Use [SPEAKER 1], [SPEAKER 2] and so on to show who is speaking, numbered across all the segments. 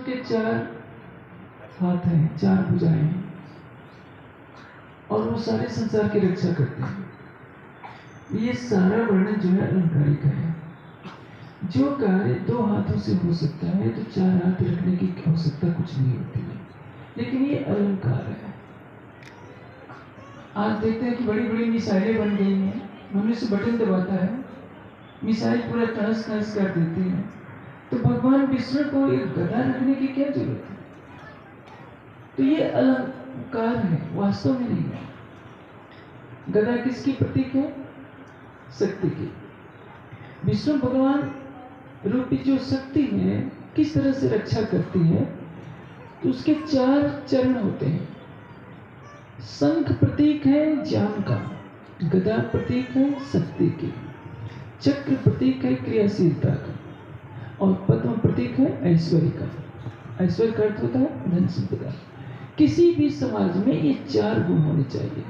[SPEAKER 1] के 4 हाथ हैं, 4 भुजाएं हैं और वो सारे संसार की रक्षा करते हैं। ये सारा वर्णन जो है अलंकारिक है। जो कार्य 2 हाथों से हो सकता है तो 4 हाथ रखने की आवश्यकता कुछ नहीं होती है, लेकिन ये अलंकार है। आज देखते हैं कि बड़ी बड़ी मिसाइलें बन गई हैं, मनुष्य बटन दबाता है, मिसाइल पूरा तहस नहस कर देती है। तो भगवान विष्णु को एक गदा रखने की क्या जरूरत है? तो ये अलंकार है, वास्तव में नहीं है। गदा किसकी प्रतीक है? शक्ति की। विष्णु भगवान रूपी जो शक्ति है किस तरह से रक्षा करती है, तो उसके 4 चरण होते हैं। शंख प्रतीक है ज्ञान का, गदा प्रतीक है शक्ति की, चक्र प्रतीक है क्रियाशीलता का, और पद्म प्रतीक है ऐश्वर्य का। ऐश्वर्य का अर्थ होता है धन संपदा। किसी भी समाज में ये 4 गुण होने चाहिए।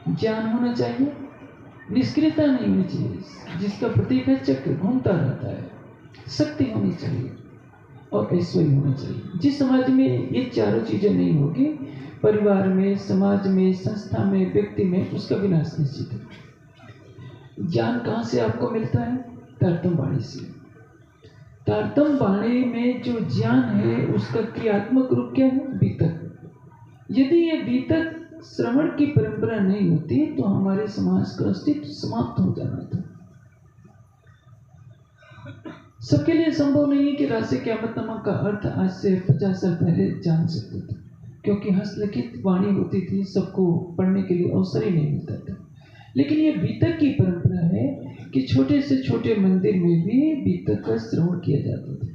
[SPEAKER 1] ज्ञान होना चाहिए, निष्क्रियता नहीं होनी चाहिए जिसका प्रतीक है चक्र, घूमता रहता है। शक्ति होनी चाहिए और ऐश्वर्य होना चाहिए। जिस समाज में ये चारों चीजें नहीं होगी, परिवार में, समाज में, संस्था में, व्यक्ति में, उसका विनाश निश्चित है। ज्ञान कहाँ से आपको मिलता है? तारतम वाणी से। तारतम वाणी में जो ज्ञान है उसका क्रियात्मक रूप क्या है? बीतक। यदि ये बीतक श्रवण की परंपरा नहीं होती तो हमारे समाज का अस्तित्व समाप्त हो जाना था। सबके लिए संभव नहीं है कि राशि क़यामतनामा का अर्थ आज से 50 साल पहले जान सकते थे, क्योंकि हस्तलिखित वाणी होती थी, सबको पढ़ने के लिए अवसर ही नहीं मिलता था। लेकिन ये बीतक की परंपरा है कि छोटे से छोटे मंदिर में भी बीतक का श्रवण किया जाता था।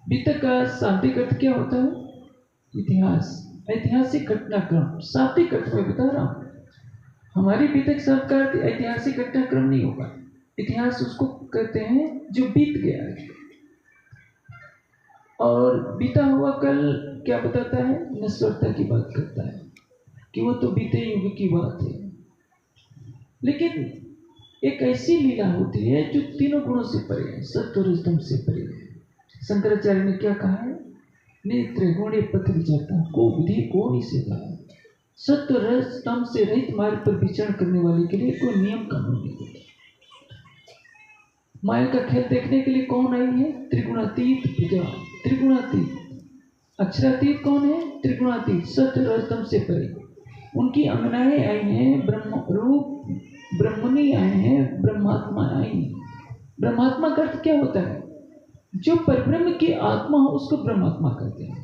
[SPEAKER 1] बीतक का शाब्दिक अर्थ क्या होता है? इतिहास, ऐतिहासिक घटनाक्रम। शाब्दिक अर्थ में बता रहा हूँ। हमारी बीतक शब्द का अर्थ ऐतिहासिक घटनाक्रम नहीं होगा। इतिहास उसको कहते हैं जो बीत गया है, और बीता हुआ कल क्या बताता है? नश्वरता की बात करता है कि वो तो बीते युग की बात है। लेकिन एक ऐसी लीला होती है जो तीनों गुणों से परे है, सत्व रजतम से परे है। शंकराचार्य ने क्या कहा है? नेत्र गुणे पथिर जाता को विधि को निषेधा। सत्व रज तम से रहित मार्ग पर विचरण करने वाले के लिए कोई नियम कानून नहीं होता। माया का खेल देखने के लिए कौन आई है? त्रिगुणातीत प्रजा। त्रिगुणातीत। अक्षरातीत कौन है? त्रिगुणातीत, सत्य रजतम से परे। उनकी अंगनाएं आई हैं, ब्रह्म रूप ब्रह्मणी आए हैं, ब्रह्मात्मा आई हैं। ब्रह्मात्मा का अर्थ क्या होता है? जो परब्रह्म की आत्मा हो उसको ब्रह्मात्मा कहते हैं।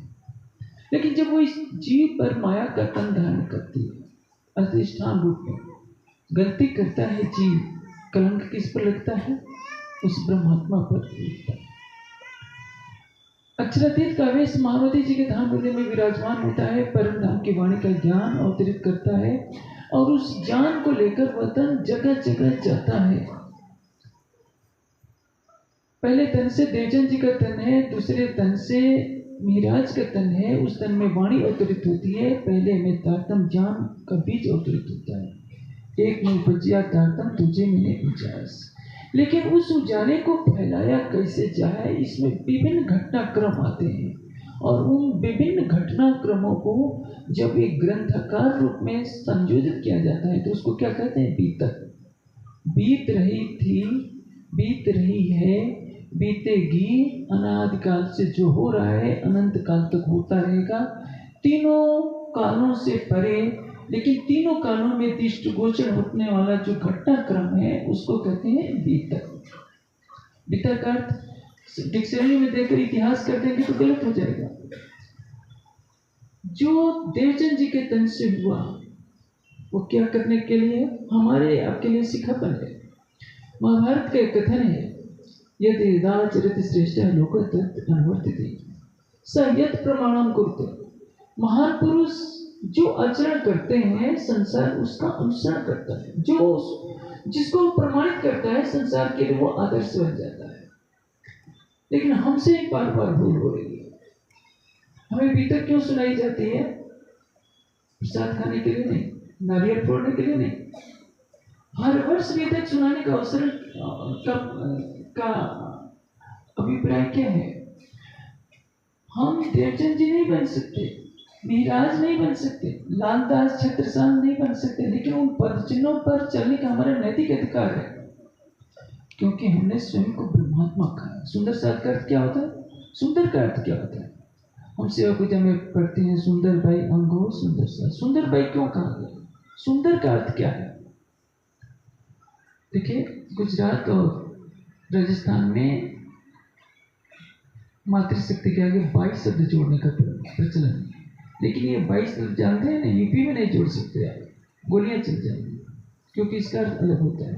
[SPEAKER 1] लेकिन जब वो इस जीव पर माया का तन धारण करती है, अधिष्ठान रूप में गलती करता है जीव, कलंक किस पर लगता है? उस ब्रह्मात्मा पर लगता है। अक्षरातीत का वेश महावती जी के धाम हृदय में विराजमान होता है, परम धाम की वाणी का ज्ञान अवतरित करता है, और उस ज्ञान को लेकर वह तन जगह जगह जाता है। पहले तन से देवजन जी का तन है, दूसरे तन से मिहिराज का तन है। उस तन में वाणी अवतरित होती है। पहले में तारतम ज्ञान का बीज अवतरित होता है। एक में उपजिया तारतम, दूजे में ने उजास। लेकिन उस उजाले को फैलाया कैसे जाए, इसमें विभिन्न घटनाक्रम आते हैं, और उन विभिन्न घटनाक्रमों को जब एक ग्रंथकार रूप में संयोजित किया जाता है तो उसको क्या कहते हैं? बीतक। बीत रही थी, बीत रही है, बीतेगी, अनादिकाल से जो हो रहा है अनंत काल तक होता रहेगा। तीनों कालों से परे, लेकिन तीनों कालों में दृष्टिगोचर होने वाला जो घटनाक्रम है उसको कहते हैं बीतक। बीतक का अर्थ डिक्शनरी में देखकर इतिहास कर देंगे तो गलत हो जाएगा। जो देवचंद जी के तन से हुआ वो क्या करने के लिए? हमारे आपके लिए सिखापन है। महाभारत का एक कथन है, यदि दानचरित श्रेष्ठ लोक अनुवर्तिते स यत् प्रमाणम कुरुते। महान पुरुष जो आचरण करते हैं संसार उसका अनुसरण करता है। जो जिसको प्रमाणित करता है संसार के लिए वो आदर्श बन जाता है। लेकिन हमसे ही बार बार भूल हो रही है। हमें बीतक क्यों सुनाई जाती है? प्रसाद खाने के लिए नहीं, नारियल फोड़ने के लिए नहीं। हर वर्ष बीतक सुनाने का अवसर का अभिप्राय क्या है? हम देवचंद जी नहीं बन सकते, मिहिराज नहीं बन सकते, लालदास छत्रसाल नहीं बन सकते, लेकिन उन पदचिन्हों पर चलने का हमारा नैतिक अधिकार है, क्योंकि हमने स्वयं को ब्रह्मात्मा कहा। सुंदर साथ का अर्थ क्या होता है? सुंदर का अर्थ क्या होता है? हम सेवा पूजा में पढ़ते हैं सुंदर भाई अंगो सुंदर सा। सुंदर भाई क्यों कहा गया? सुंदर का अर्थ क्या है? देखिए, गुजरात और राजस्थान में मातृशक्ति के आगे 22 शब्द जोड़ने का प्रचलन है, लेकिन ये 22 शब्द जानते हैं ना, यूपी में नहीं जोड़ सकते आप, गोलियां चल जाएंगी, क्योंकि इसका अर्थ अलग होता है।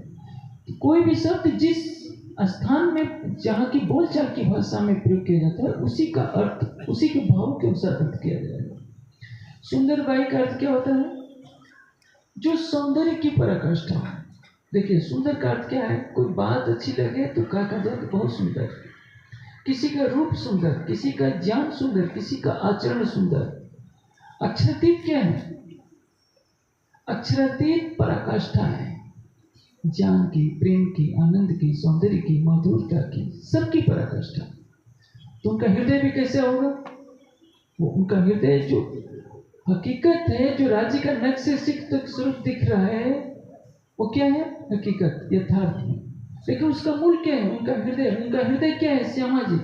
[SPEAKER 1] तो कोई भी शब्द जिस स्थान में जहाँ की बोलचाल की भाषा में प्रयोग किया जाता है, उसी का अर्थ उसी के भाव के अनुसार अर्थ किया जाएगा। सुंदर बाई का अर्थ क्या होता है? जो सौंदर्य की पराकाष्ठा है। देखिए, सुंदर का अर्थ क्या है? कोई बात अच्छी लगे तो कहा जाए कि बहुत सुंदर, किसी का रूप सुंदर, किसी का ज्ञान सुंदर, किसी का आचरण सुंदर। अक्षरातीत क्या है? अक्षरातीत पराकाष्ठा है, ज्ञान की, प्रेम की, आनंद की, सौंदर्य की, माधुर्यता की, सबकी पराकाष्ठा। तो उनका हृदय भी कैसे होगा? वो उनका हृदय जो हकीकत है, जो राज्य का नक्श से सिख तक स्वरूप दिख रहा है, वो क्या है? हकीकत, यथार्थ में। लेकिन उसका मूल क्या है? उनका हृदय क्या है? श्यामा जी।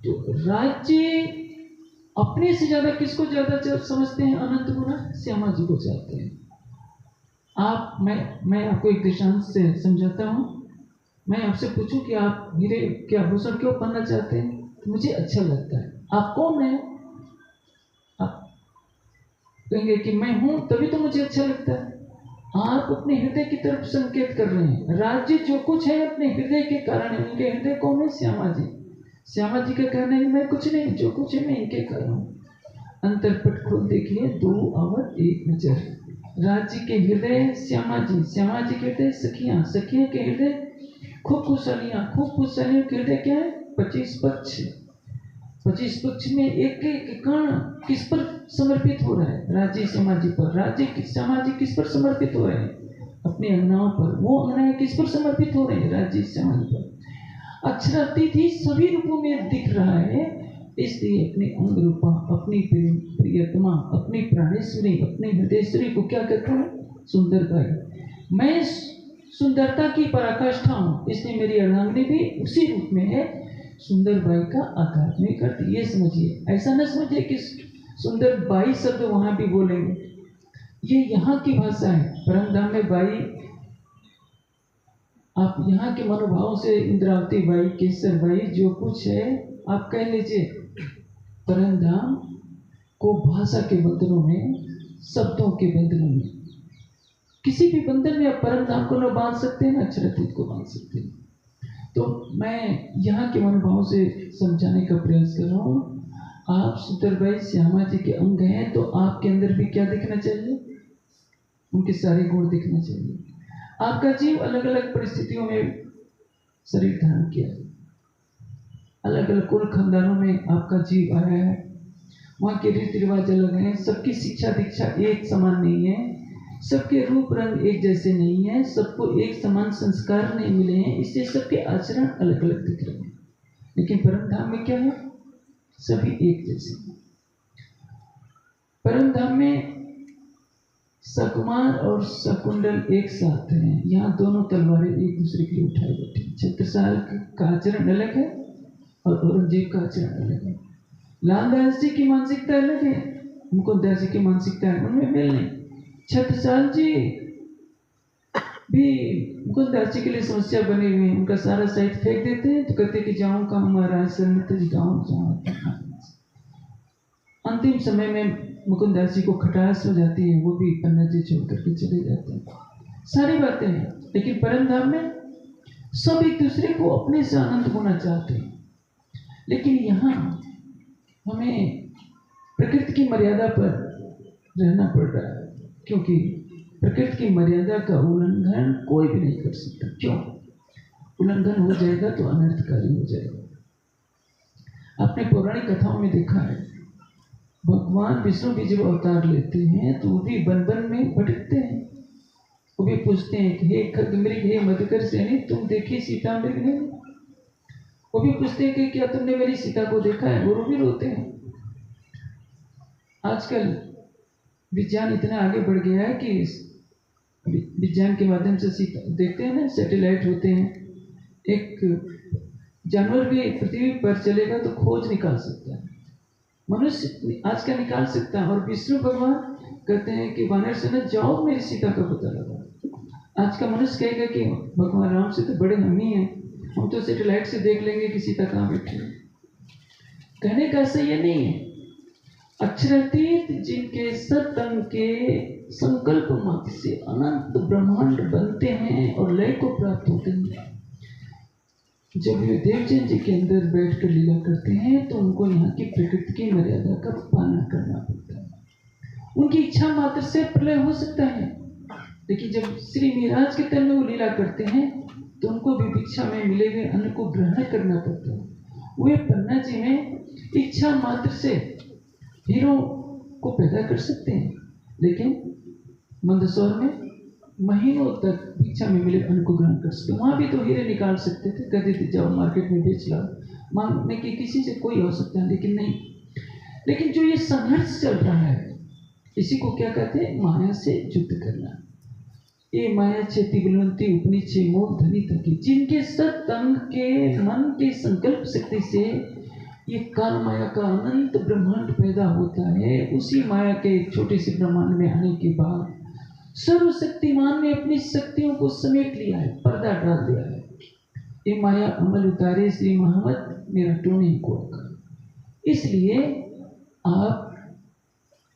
[SPEAKER 1] तो राज्य अपने से ज्यादा किसको ज्यादा समझते हैं? अनंत गुना श्यामा जी को चाहते हैं। आप मैं आपको एक दृष्टांत से समझाता हूँ। मैं आपसे पूछूं कि आप हीरे के आभूषण क्यों पहनना चाहते हैं? तो मुझे अच्छा लगता है। आप कौन है? आप कहेंगे कि मैं हूं, तभी तो मुझे अच्छा लगता है। आप अपने हृदय की तरफ संकेत कर रहे हैं। राज्य जो कुछ है अपने हृदय के कारण है। उनके हृदय कौन है? श्यामा जी। श्यामा जी का कहना है मैं कुछ नहीं, जो कुछ है मैं इनके कारण हूँ। अंतरपट खोल देखिए, 2 अवध 1 नजर। राज्य के हृदय श्यामा जी, श्यामा जी के हृदय सखियां, सखियों के हृदय खूब खुशहालियां, खूब खुशहालियों के हृदय क्या है? 25 पक्ष। 25 पक्ष में एक एक कण किस पर समर्पित हो रहा है? राज्य श्यामा जी पर। राज्य श्यामा जी किस पर समर्पित हो रहे हैं? अपनी अंगनाओं पर। वो अंगनाएं किस पर समर्पित हो रहे हैं? राज्य श्यामा जी पर। अक्षरातीत ही सभी रूपों में दिख रहा है, इसलिए अपने अंग रूपा, अपनी प्रियतमा, अपनी प्राणेश्वरी, अपनी हृदयश्वरी को क्या कहते हैं? सुंदर भाई। मैं सुंदरता की पराकाष्ठा हूँ, इसलिए मेरी अर्धांगिनी भी उसी रूप में है। सुंदर बाई का आध्यात्मिक अर्थ ये समझिए। ऐसा न समझिए कि सुंदर बाई शब्द वहां भी बोलेंगे, ये यहाँ की भाषा है। परमधाम में बाई, आप यहाँ के मनोभाव से इंद्रावती बाई, केसर बाई, जो कुछ है आप कह लीजिए। परमधाम को भाषा के बंधनों में, शब्दों के बंधनों में, किसी भी बंधन में आप परमधाम को न बांध सकते हैं, न अक्षरातीत को बांध सकते हैं। तो मैं यहाँ के मनोभाव से समझाने का प्रयास कर रहा हूँ। आप सुंदर बाई श्यामा जी के अंग हैं, तो आपके अंदर भी क्या दिखना चाहिए? उनके सारे गुण दिखना चाहिए। आपका जीव अलग अलग परिस्थितियों में शरीर धारण किया, अलग अलग कुल खानदानों में आपका जीव आया है, वहाँ के रीति रिवाज अलग हैं, सबकी शिक्षा दीक्षा एक समान नहीं है, सबके रूप रंग एक जैसे नहीं है, सबको एक समान संस्कार नहीं मिले हैं, इसलिए सबके आचरण अलग अलग दिख रहे हैं। लेकिन परमधाम में क्या है? सभी एक जैसे हैं। परमधाम में सकुमार और शकुंडल एक साथ हैं। यहाँ दोनों तलवारें एक दूसरे के लिए उठाए बैठे। छत्रसाल का आचरण अलग है और औरंगजेब का आचरण अलग है। लालदास जी की मानसिकता अलग है, मुकुंददास जी की मानसिकता है, उनमें मेल नहीं। छत्रसाल जी भी मुकुंददास जी के लिए समस्या बने हुए हैं। उनका सारा साहित्य फेंक देते हैं तो कहते कि जाऊँ कहाँ महाराज सर, जाऊँ। अंतिम समय में मुकुंददास जी को खटास हो जाती है, वो भी पन्ना जी छोड़ करके चले जाते हैं। सारी बातें हैं, लेकिन परमधाम में सब एक दूसरे को अपने से आनंद होना चाहते हैं। लेकिन यहाँ हमें प्रकृति की मर्यादा पर रहना पड़ रहा है, क्योंकि प्रकृति की मर्यादा का उल्लंघन कोई भी नहीं कर सकता। क्यों? उल्लंघन हो जाएगा तो अनर्थकारी हो जाएगा। आपने पौराणिक कथाओं में देखा है, भगवान विष्णु भी जब अवतार लेते हैं तो वो भी वन वन में भटकते हैं। वो भी पूछते हैं कि हे खग मृग, हे मधुकर सेनी, तुम देखी सीता मृग नहीं? वो भी पूछते हैं कि क्या तुमने मेरी सीता को देखा है, वो भी रोते हैं। आजकल विज्ञान इतना आगे बढ़ गया है कि विज्ञान के माध्यम से सीता देखते हैं ना, सैटेलाइट होते हैं, एक जानवर भी पृथ्वी पर चलेगा तो खोज निकाल सकता है, मनुष्य आज का निकाल सकता है। और विष्णु भगवान कहते हैं कि वानर सेना जाओ मेरी सीता का पता लगाओ। आज का मनुष्य कहेगा कि भगवान राम से तो बड़े हम ही हैं, हम तो सैटेलाइट से देख लेंगे कि सीता कहाँ बैठी है। कहने का ऐसा ये नहीं है। अक्षरातीत जिनके सतंग के संकल्प मात्र से अनंत ब्रह्मांड बनते हैं और लय को प्राप्त होते हैं। जब वे देवचंद जी के अंदर बैठकर लीला करते हैं तो उनको यहाँ की प्रकृति की मर्यादा का पालन करना पड़ता है। उनकी इच्छा मात्र से प्रलय हो सकता है, लेकिन जब श्री महाराज के तन में वो लीला करते हैं तो उनको भी भिक्षा में मिले हुए अन्न को ग्रहण करना पड़ता है। वे पन्ना जी में इच्छा मात्र से हीरो को पैदा कर सकते हैं, लेकिन मंदसौर में महीनों तक भिक्षा में मिले अन्न को ग्रहण कर सकते। वहां भी तो हीरे निकाल सकते थे, कहते थे जाओ मार्केट में बेच लाओ, मांगने की किसी से कोई आवश्यकता है, लेकिन नहीं। लेकिन जो ये संघर्ष चल रहा है, इसी को क्या कहते हैं, माया से युद्ध करना। ये माया छेती बलवंती उपनी छे मोह धनी थकी, जिनके सतंग के मन के संकल्प शक्ति से ये काल माया का अनंत ब्रह्मांड पैदा होता है। उसी माया के एक छोटे से ब्रह्मांड में आने के बाद सर्वशक्तिमान ने अपनी शक्तियों को समेट लिया है, पर्दा डाल दिया है। ये माया अमल उतारे श्री मोहम्मद मेरा टोनी को रखा। इसलिए आप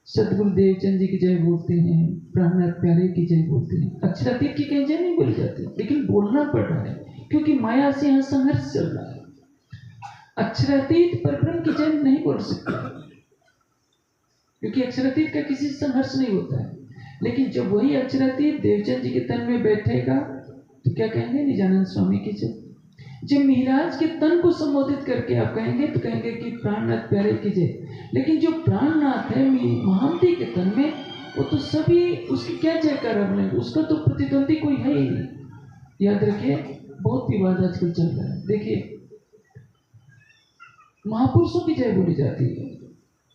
[SPEAKER 1] सदगुरु देवचंद जी की जय बोलते हैं, प्राणनाथ प्यारे की जय बोलते हैं, अक्षरातीत की कहीं जय नहीं बोली जाती, लेकिन बोलना पड़ रहा है क्योंकि माया से यहाँ संघर्ष चल रहा है। अक्षरातीत परब्रह्म की जय नहीं बोल सकते क्योंकि अक्षरातीत का किसी से संघर्ष नहीं होता है। लेकिन जब वही अक्षरातीत देवचंद जी के तन में बैठेगा तो क्या कहेंगे, निजानंद स्वामी की जय। जब महाराज के तन को संबोधित करके आप कहेंगे तो कहेंगे कि प्राणनाथ प्यारे की जय। लेकिन जो प्राणनाथ है महामती के तन में, वो तो सभी उसकी क्या जयकारा बोलेंगे, उसका तो प्रतिद्वंदी कोई है ही नहीं। याद रखिए, बहुत विवाद आजकल चल रहा है। देखिए, महापुरुषों की जय बोली जाती है,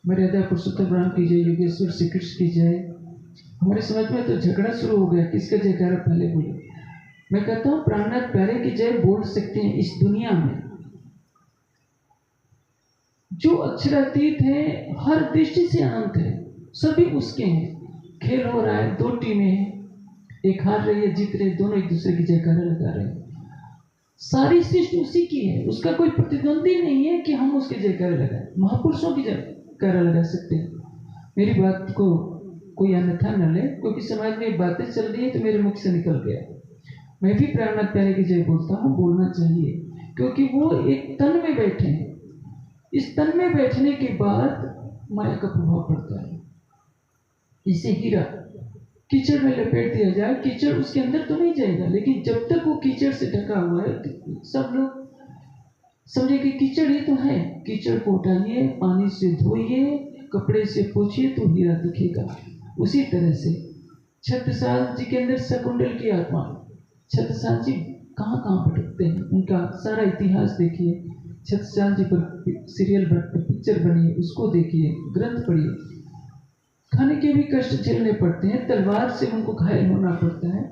[SPEAKER 1] मर्यादा पुरुषोत्तम राम की जय, योगेश्वर श्री कृष्ण की जय। हमारे समाज में तो झगड़ा शुरू हो गया, किसका जयकारा पहले बोले। मैं कहता हूं प्राणनाथ प्यारे की जय बोल सकते हैं इस दुनिया में। जो अक्षरातीत है, हर दृष्टि से अनंत है, सभी उसके हैं। खेल हो रहा है, दो टीमें हैं, एक हार रही है, जीत रही, दोनों एक दूसरे की जयकारा लगा रहे हैं। सारी सृष्टि उसी की है, उसका कोई प्रतिद्वंदी नहीं है कि हम उसके जयकारा लगाएं। महापुरुषों की जयकारा लगा सकते हैं। मेरी बात को कोई अन्यथा न ले, क्योंकि समाज में बातें चल रही है तो मेरे मुख से निकल गया। मैं भी प्राणनाथ प्यारे की जय बोलता हूँ, बोलना चाहिए, क्योंकि वो एक तन में बैठे हैं। इस तन में बैठने के बाद माया का प्रभाव पड़ता है। इसे हीरा कीचड़ में लपेट दिया जाए, कीचड़ उसके अंदर तो नहीं जाएगा, लेकिन जब तक वो कीचड़ से ढका हुआ है तो सब लोग समझे कि कीचड़ ही तो है। कीचड़ को उठाइए, पानी से धोइए, कपड़े से पोछिए तो हीरा दिखेगा। उसी तरह से छत्रसाल जी के अंदर शकुंडल की आत्मा, छत्रसाल जी कहाँ कहाँ भटकते हैं, उनका सारा इतिहास देखिए। छत्रसाल जी पर सीरियल पिक्चर बनी है, उसको देखिए, ग्रंथ पढ़िए। खाने के भी कष्ट झेलने पड़ते हैं, तलवार से उनको घायल होना पड़ता है।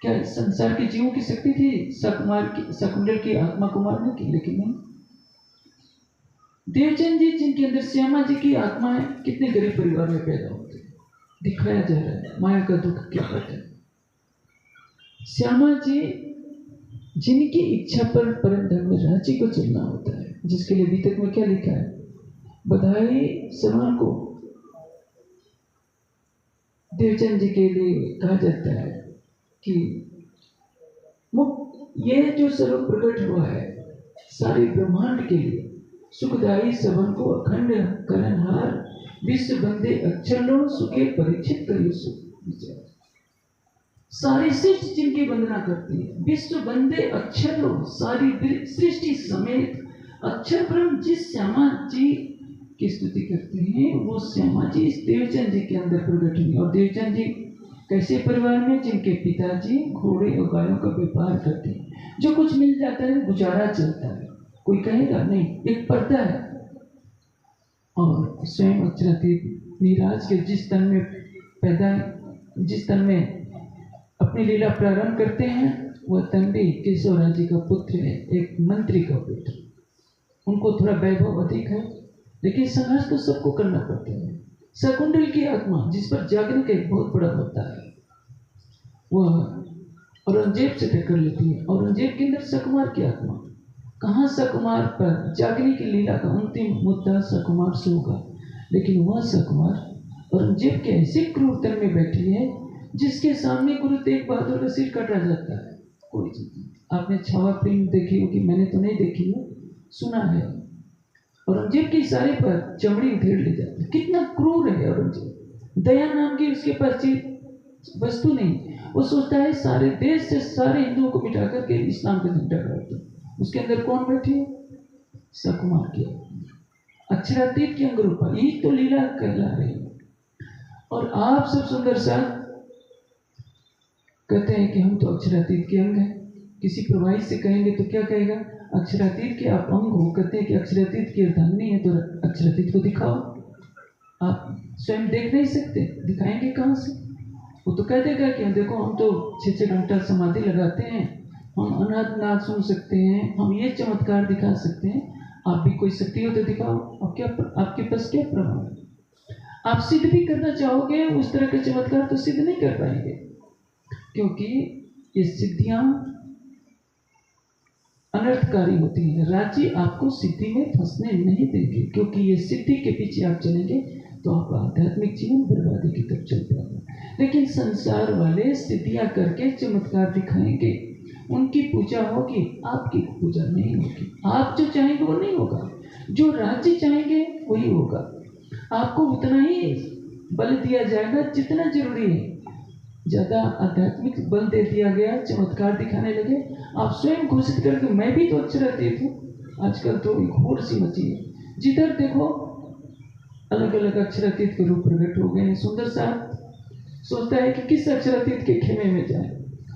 [SPEAKER 1] क्या संसार के जीवों की शक्ति थी शकुंडल की आत्मा को मारने की? लेकिन नहीं। देवचंद जी जिनके अंदर श्यामा जी की आत्मा है, कितने गरीब परिवार में पैदा होते हैं, दिखाया जा रहा है माया का दुख क्या होता है। श्यामा जी जिनकी इच्छा पर परम धर्म में रांची को चलना होता है, जिसके लिए बीतक में क्या लिखा है, बधाई समा को देवचंद जी के लिए कहा जाता है कि ये जो सर्व प्रकट हुआ है सारे ब्रह्मांड के लिए, सुखदायी सबन को अखंड करणहार, विश्व बंदे अक्षर लो सुखे परीक्षित करियो सुख। सारी सृष्टि जिनकी वंदना करती है, विश्व बंदे अक्षर लो, सारी सृष्टि समेत अक्षर ब्रह्म जिस श्यामा जी की स्तुति करते हैं, वो श्यामा जी इस देवचंद जी के अंदर प्रकट हुई। और देवचंद जी कैसे परिवार में जिनके पिताजी घोड़े और गायों का व्यापार करते हैं, जो कुछ मिल जाता है गुजारा चलता है, कोई कहेगा नहीं, एक पर्दा है। और स्वयं अक्षरातीत नीराज के जिस तन में जिस तन में अपनी लीला प्रारंभ करते हैं, वह तन भी केशव राज जी का पुत्र है, एक मंत्री का पुत्र। उनको थोड़ा वैभव अधिक है, लेकिन संघर्ष तो सबको करना पड़ता है। शकुंतल की आत्मा जिस पर जागने का एक बहुत बड़ा होता है, वह औरंगजेब से टक्कर लेती है। औरंगजेब के अंदर सकुमार की आत्मा, कहाँ सकुमार पर जागने की लीला का अंतिम मुद्दा सकुमार से होगा, लेकिन वह सकुमार औरंगजेब के ऐसे क्रूर तन में बैठी है जिसके सामने गुरु तेग बहादुर का सिर काटा जाता है। कोई चीज नहीं। आपने छावा फिल्म देखी होगी, मैंने तो नहीं देखी है, सुना है। औरंगजेब के इशारे पर चमड़ी उधेड़ ली जाती है। कितना क्रूर है औरंगजेब। दया नाम की उसके पास चीज वस्तु नहीं, वो सोचता है सारे देश से सारे हिंदुओं को मिटा करके इस्लाम का झंडा गाड़ दो। उसके अंदर कौन बैठी है? सकुमार की अक्षरातीत की अंग रूपा, यही तो लीला कहला रही है। और आप सब सुंदर सा कहते हैं कि हम तो अक्षरातीत के अंग हैं। किसी प्रवाही से कहेंगे तो क्या कहेगा? अक्षरातीत के आप अंग हो। कहते हैं कि अक्षरातीत की अर्धांगिनी है तो अक्षरातीत को दिखाओ। आप स्वयं देख नहीं सकते, दिखाएंगे कहाँ से? वो तो कह देगा कि देखो हम तो 6-6 घंटा समाधि लगाते हैं, हम अनाथ नाद सुन सकते हैं, हम ये चमत्कार दिखा सकते हैं। आप भी कोई शक्ति हो तो दिखाओ। आपके पास क्या प्रमाण है? आप सिद्ध भी करना चाहोगे, उस तरह के चमत्कार तो सिद्ध नहीं कर पाएंगे, क्योंकि ये सिद्धियां अनर्थकारी होती है। राज्य आपको सिद्धि में फंसने नहीं देंगे, क्योंकि ये सिद्धि के पीछे आप चलेंगे तो आप आध्यात्मिक जीवन बर्बादी की तरफ चल पाएंगे। लेकिन संसार वाले सिद्धियां करके चमत्कार दिखाएंगे, उनकी पूजा होगी, आपकी पूजा नहीं होगी। आप जो चाहेंगे वो नहीं होगा, जो राज्य चाहेंगे वही होगा। आपको उतना ही बल दिया जाएगा जितना जरूरी है। ज्यादा आध्यात्मिक बल दे दिया गया, चमत्कार दिखाने लगे, आप स्वयं घोषित करके मैं भी तो अक्षरातीत हूँ। आजकल तो एक होड़ सी मची है, जिधर देखो अलग अलग अक्षरातीत के रूप प्रकट हो गए हैं। सुंदर साहब सोचता है कि किस अक्षरातीत के खेमे में जाए,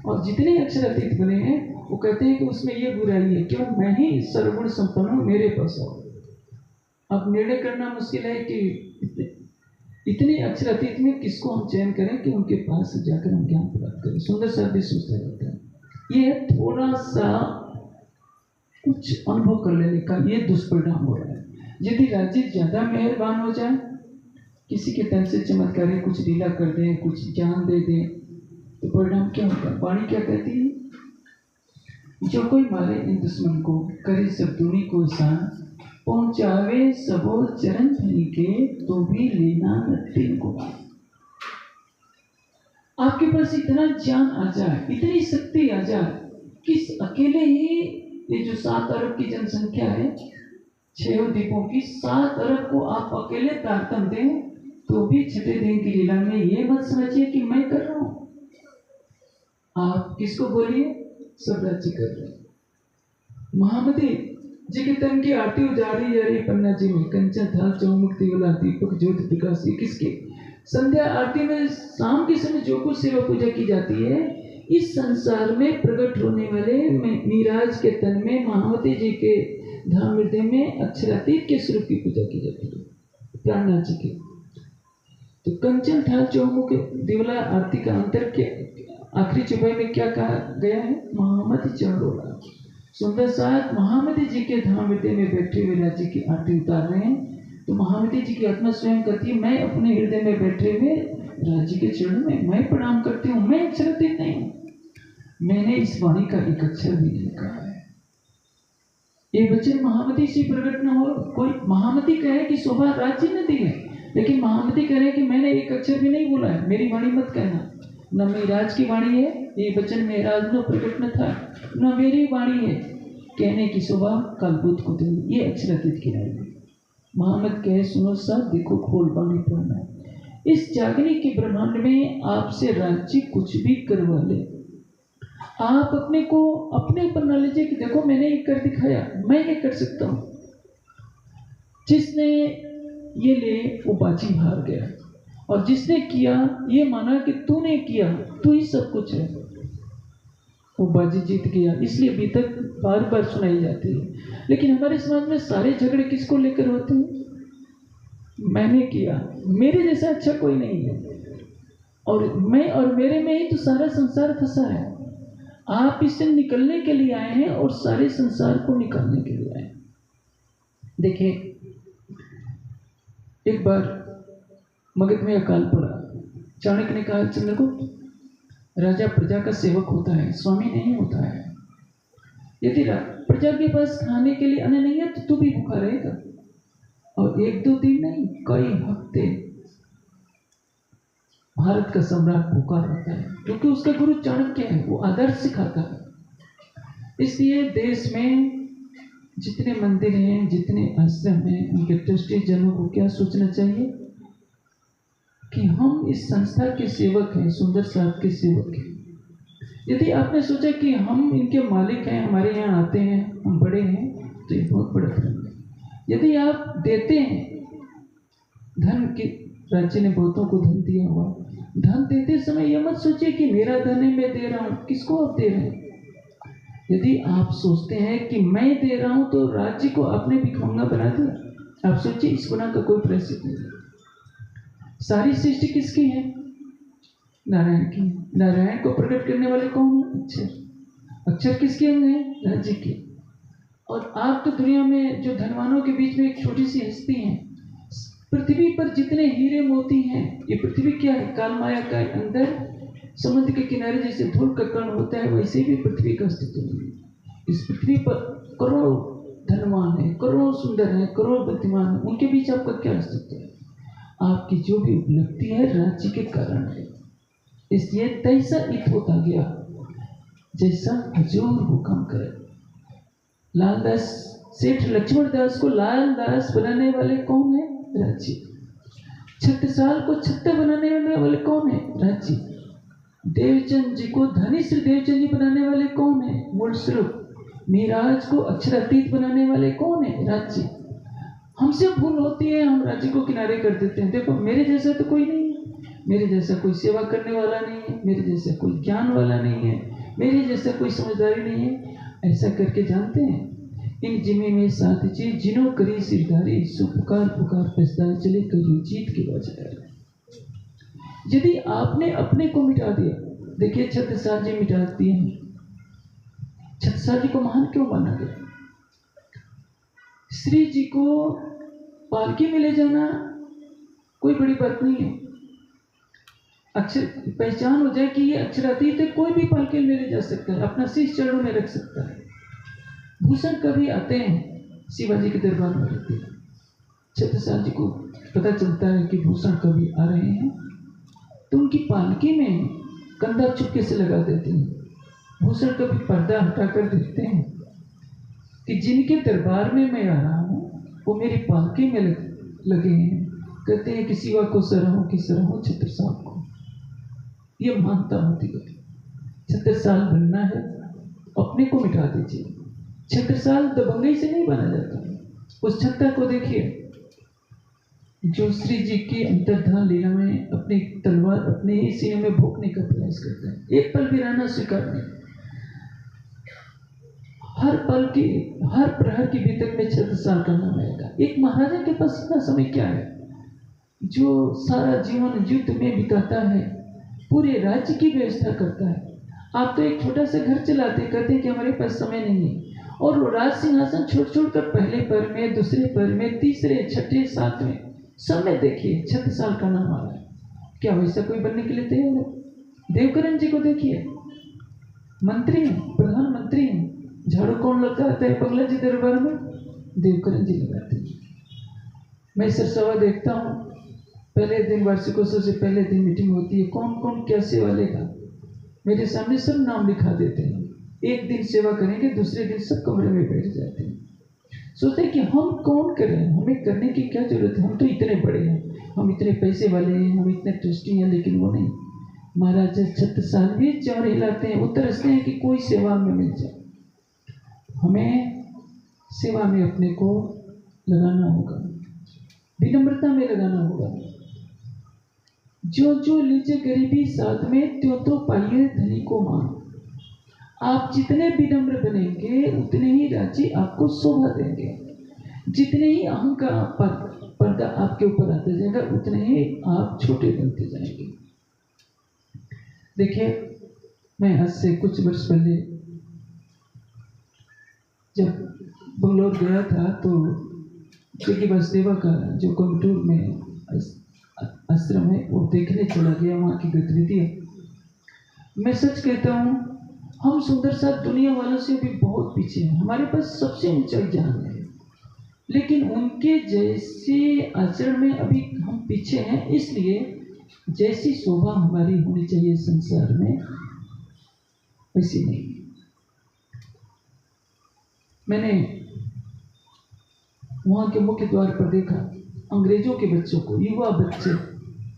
[SPEAKER 1] और जितने अक्षरातीत बने हैं वो कहते हैं कि उसमें ये बुराई है, क्यों? मैं ही सर्वगुण संपन्न हूँ, मेरे पास आओ। अब निर्णय करना मुश्किल है कि इतने अक्षरातीत में किसको हम चयन करें कि उनके पास जाकर हम ज्ञान प्राप्त करें। सुंदर साहब भी सोचता रहता है। ये थोड़ा सा कुछ अनुभव कर लेने का ये दुष्परिणाम हो रहा है। यदि राज्य ज्यादा मेहरबान हो जाए, किसी के तन से चमत्कारी कुछ लीला कर दे, कुछ ज्ञान दे दे, तो परिणाम क्या होगा? वाणी क्या कहती है? जो कोई मारे इन दुश्मन को, करे सब दूनी को सान, पहुंचावे सबो चरण धनी के, तो भी लेना तीन को। आपके पास इतना ज्ञान आ जाए, इतनी शक्ति आ जाए कि अकेले ही ये जो 7 अरब की जनसंख्या है, 6 द्वीपों की, 7 अरब को आप अकेले तारतम दें, तो भी छठे दिन की लीला में ये मत समझिए कि मैं कर रहा हूं। आप किसको बोलिए? सब राज्य कर रहे हैं। महामती जी के तन की आरती उजाड़ी जा रही पन्ना जी में, कंचन थाल चौमुख दिवला दीपक ज्योति प्रकाश। किसके? संध्या आरती में शाम के समय जो कुछ सेवा पूजा की जाती है, इस संसार में प्रकट होने वाले नीराज के तन में, महामती जी के धाम हृदय में अक्षरातीत के स्वरूप की पूजा की जाती है, प्राणनाथ जी की। तो कंचन थाल चौमुख दिवला आरती का अंतर के आखिरी चौपाई में क्या कहा गया है? महामती चढ़ोला। सुंदर साथ महामती जी के धाम हृदय में बैठे हुए राज्य की आरती उतार रहे हैं, तो महामती जी की आत्मा स्वयं कहती है, मैं अपने हृदय में बैठे हुए राज्य के चरणों में मैं प्रणाम करती हूँ, मैं अक्षरातीत नहीं हूँ। मैंने इस वाणी का एक अक्षर भी नहीं कहा है। ये वचन महामती से प्रकट न हो। कोई महामती कहे कि शोभा राज्य ने दी है, लेकिन महामती कह रहे कि मैंने एक अक्षर भी नहीं बोला है, मेरी वाणी मत कहना। न मेराज की वाणी है, ये वचन मेराज में प्रकट न था, न मेरी वाणी है। कहने की शोभा कालबुद्ध को देनी, ये अक्षरातीत की वाणी है। महामत कहे, सुनो साहब, देखो खोल वाणी पढ़ना है। इस जागने के ब्रह्मांड में आपसे राज्य कुछ भी करवा ले, आप अपने को अपने ऊपर न लीजिए कि देखो मैंने ये कर दिखाया, मैं ये कर सकता हूँ। जिसने ये ले वो बाजी हार गया, और जिसने किया ये माना कि तूने किया, तू ही सब कुछ है, वो बाजी जीत गया। इसलिए अभी तक बार बार सुनाई जाती है। लेकिन हमारे समाज में सारे झगड़े किसको लेकर होते हैं? मैंने किया, मेरे जैसा अच्छा कोई नहीं है, और मैं और मेरे में ही तो सारा संसार फंसा है। आप इससे निकलने के लिए आए हैं और सारे संसार को निकालने के लिए आए हैं। देखिए, एक बार मगध में अकाल पड़ा। चाणक्य ने कहा, चंद्रगुप्त, राजा प्रजा का सेवक होता है, स्वामी नहीं होता है। यदि प्रजा के पास खाने के लिए अन्न नहीं है तो तू भी भूखा रहेगा, और एक दो दिन नहीं, कई हफ्ते भारत का सम्राट भूखा रहता है, क्योंकि उसका गुरु चाणक्य है, वो आदर्श सिखाता है। इसलिए देश में जितने मंदिर हैं, जितने आश्रम हैं, उनके ट्रस्टी जनों को क्या सोचना चाहिए कि हम इस संस्था के सेवक हैं, सुंदर साहब के सेवक हैं। यदि आपने सोचा कि हम इनके मालिक हैं, हमारे यहाँ आते हैं, हम बड़े हैं, तो ये बहुत बड़ा धर्म है। यदि आप देते हैं धन की, राज्य ने बहुतों को धन दिया हुआ, धन देते समय यह मत सोचिए कि मेरा धन है, मैं दे रहा हूँ। किसको आप दे रहे हैं? यदि आप सोचते हैं कि मैं दे रहा हूँ तो राज्य को आपने भिखमंगा बना दिया। आप सोचिए, इस गुना का कोई प्रायश्चित नहीं है। सारी सृष्टि किसकी है? नारायण की। नारायण को प्रकट करने वाले कौन है? अक्षर। अक्षर किसके अंग है? राज्य के। और आप तो दुनिया में जो धनवानों के बीच में एक छोटी सी हस्ती हैं। पृथ्वी पर जितने हीरे मोती हैं, ये पृथ्वी क्या है? काल माया का अंदर समुद्र के किनारे जैसे धूल का कण होता है, वैसे भी पृथ्वी का अस्तित्व नहीं है। इस पृथ्वी पर करोड़ों धनवान है, करोड़ों सुंदर है, करोड़ों बुद्धिमान है, उनके बीच आपका क्या अस्तित्व है? आपकी जो भी उपलब्धि है राज्य के कारण है। इसलिए तैसा इत होता गया जैसा हजूर हुक्म करे। लालदास सेठ लक्ष्मण दास को लालदास बनाने वाले कौन है? राज्य। छत्रसाल को छत्र बनाने वाले कौन है? राज्य। देवचंद जी को धनी श्री देवचंद जी बनाने वाले कौन है? मूल स्वरूप। मिराज को अक्षरातीत बनाने वाले कौन है? राज्य। हमसे भूल होती है, हम राज्य को किनारे कर देते हैं। देखो, मेरे जैसा तो कोई नहीं है, मेरे जैसा कोई सेवा करने वाला नहीं है, मेरे जैसा कोई ज्ञान वाला नहीं है, मेरे जैसा कोई समझदारी नहीं है। ऐसा करके जानते हैं, इन जिम्मे में साथ चीज जिनो करी सिरदारी, सो पुकार पुकार पछताए चले करियो जीत के बजाय। यदि आपने अपने को मिटा दिया, देखिए छत्रसाल जी मिटा दिए हैं। छत्रसाल जी को महान क्यों माना गया? श्री जी को पालकी में ले जाना कोई बड़ी बात नहीं है। अक्षर पहचान हो जाए कि ये अक्षरातीत है, कोई भी पालकी में ले जा सकता है, अपना शीश चरणों में रख सकता है। भूषण कभी आते हैं, शिवाजी के दरबार में रहते हैं। छत्रसाल जी को पता चलता है कि भूषण कभी आ रहे हैं, तो उनकी पालकी में कंधा चुपके से लगा देते हैं। भूषण कभी पर्दा हटाकर देखते हैं कि जिनके दरबार में मैं आ रहा हूँ वो मेरी पालकी में लगे हैं। कहते हैं कि शिवा को सरहो कि सरहो छत्रसाल को। ये मानता होती है। छत्रसाल बनना है, अपने को मिटा दीजिए। छत्रसाल दबंगई से नहीं बना जाता। उस छत्ता को देखिए जो श्री जी की अंतर्धान लीला में अपनी तलवार अपने ही सीने में भोंकने का प्रयास करता है। एक पल भी रहना स्वीकार नहीं। हर पल की, हर प्रहर की बीतक में छत्रसाल का नाम आएगा। एक महाराजा के पास इतना समय क्या है जो सारा जीवन युद्ध में बिताता है, पूरे राज्य की व्यवस्था करता है। आप तो एक छोटा सा घर चलाते, कहते हैं कि हमारे पास समय नहीं है, और वो राज सिंहासन छोड़ कर पहले पर में, दूसरे पर में, तीसरे, छठे, सातवें सब में देखिए छत्रसाल का नाम आ रहा है। क्या वैसा कोई बनने के लिए तैयार है? देवकरण जी को देखिए, मंत्री हैं, प्रधानमंत्री हैं। झाड़ू कौन लगाता है बंगला जी दरबार में? देवकरण जी लगाते हैं। मैं सरसवा देखता हूँ, पहले दिन वार्षिकोत्सव से पहले दिन मीटिंग होती है, कौन कौन क्या सेवा लेगा, मेरे सामने सब नाम लिखा देते हैं। एक दिन सेवा करेंगे, दूसरे दिन सब कमरे में बैठ जाते हैं। सोचते हैं कि हम कौन करें, हमें करने की क्या जरूरत है, हम तो इतने बड़े हैं, हम इतने पैसे वाले हैं, हम इतने ट्रस्टी हैं। लेकिन वो नहीं, महाराजा छत्रसाल भी चार हिलाते हैं, वो तरसते हैं कि कोई सेवा में मिल जाए। हमें सेवा में अपने को लगाना होगा, विनम्रता में लगाना होगा। जो जो लीजिए गरीबी साथ में, त्यों तो पाइए धनी को मान। आप जितने विनम्र बनेंगे उतने ही राजी आपको शोभा देंगे। जितने ही अहंकार पर्दा आपके ऊपर आता जाएगा उतने ही आप छोटे बनते जाएंगे। देखिए, मैं आज से कुछ वर्ष पहले जब बंगलोर गया था तो जगी वासुदेवा का जो कोयम्बटूर में आश्रम है वो देखने चला गया, वहाँ की गतिविधियाँ। मैं सच कहता हूँ, हम सुंदर साथ दुनिया वालों से भी बहुत पीछे हैं। हमारे पास सबसे ऊंचाई ज्ञान है, लेकिन उनके जैसे आचरण में अभी हम पीछे हैं। इसलिए जैसी शोभा हमारी होनी चाहिए संसार में, वैसी नहीं। मैंने वहाँ के मुख्य द्वार पर देखा अंग्रेजों के बच्चों को, युवा बच्चे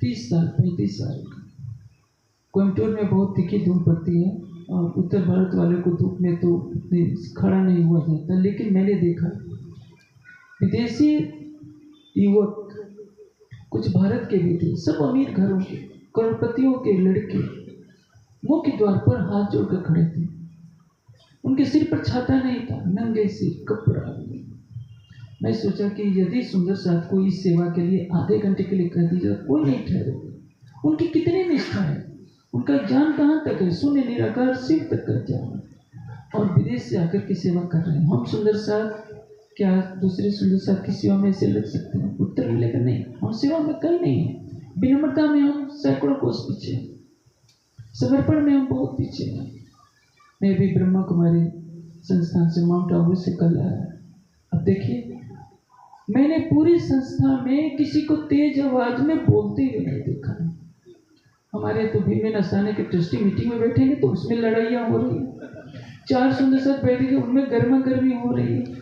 [SPEAKER 1] 30 साल 35 साल का। कोयम्बटूर में बहुत तीखी धूप पड़ती है और उत्तर भारत वाले को धूप में तो खड़ा नहीं हुआ जाता, लेकिन मैंने देखा विदेशी युवक, कुछ भारत के भी थे, सब अमीर घरों के, करोड़पतियों के लड़के मुख्य द्वार पर हाथ जोड़कर खड़े थे। उनके सिर पर छाता नहीं था, नंगे सिर कपड़ा। मैं सोचा कि यदि सुंदर साथ को इस सेवा के लिए आधे घंटे के लिए कह दी जाए, कोई नहीं ठहरेगा। उनकी कितनी निष्ठा है, उनका ज्ञान कहाँ तक है, शून्य निराकार शिव तक का ज्ञान, और विदेश से आकर की सेवा कर रहे हैं। हम सुंदर साथ क्या दूसरे सुंदर साथ की सेवा में ऐसे लग सकते हैं? उत्तर मिलेगा नहीं। हम सेवा में कहीं नहीं है। विनम्रता में हम सैकड़ों कोस पीछे हैं, समर्पण में हम बहुत पीछे हैं। मैं भी ब्रह्मा कुमारी संस्थान से, माउंट आबू से कल आया। अब देखिए, मैंने पूरी संस्था में किसी को तेज आवाज में बोलते हुए नहीं देखा। हमारे तो भीमेन अस्थाने के ट्रस्टी मीटिंग में बैठेंगे तो उसमें लड़ाइयाँ हो रही है, 4 सुंदर साथ बैठेंगे उनमें गर्मा गर्मी हो रही है।